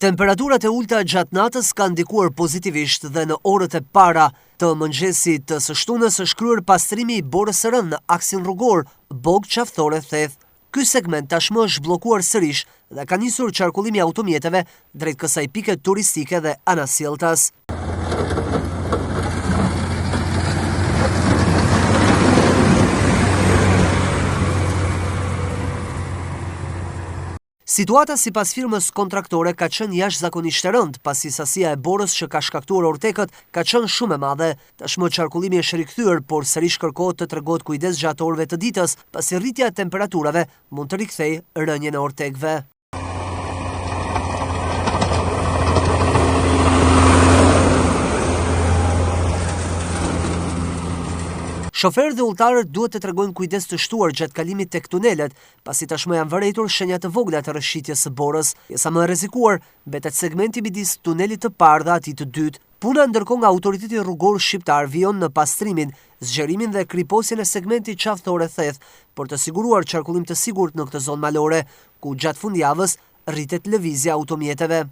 Temperaturat e ulta gjatë natës kanë ndikuar pozitivisht dhe në orët e para të mëngjesit të së shtunës është kryer pastrimi i borës së rënd në aksin rrugor Bogë-Qaftore-Theth. Ky segment tashmë është bllokuar sërish dhe ka nisur qarkullimi i automjeteve drejt kësaj pike turistike dhe anasjelltas. Situata sipas firmës kontraktore ka qenë jashtëzakonisht e rëndë, pasi sasia e borës që ka shkaktuar urtekët ka qenë shumë e madhe. Tashmë qarkullimi është rikthyer, por sërish kërkohet të tregohet kujdes gjatë orëve të ditës, pasi rritja e temperaturave mund të rikthejë rënien e urtekëve. Shoferët dhe udhëtarët duhet të tregojnë kujdes të shtuar gjatë kalimit tek tunelet, pasi tashmë janë vërejtur shenja të vogla të rrëshqitjes së borës. Pjesa më e rrezikuar mbetet segmenti midis tunelit të parë dhe atij të dytë. Puna ndërkohë nga autoriteti rrugor shqiptar vijon në pastrimin, zgjerimin dhe kriposjen e segmentit Qaftore-Theth për të siguruar qarkullim të sigurt në këtë zonë malore, ku gjatë fundjavës rritet lëvizja automjeteve.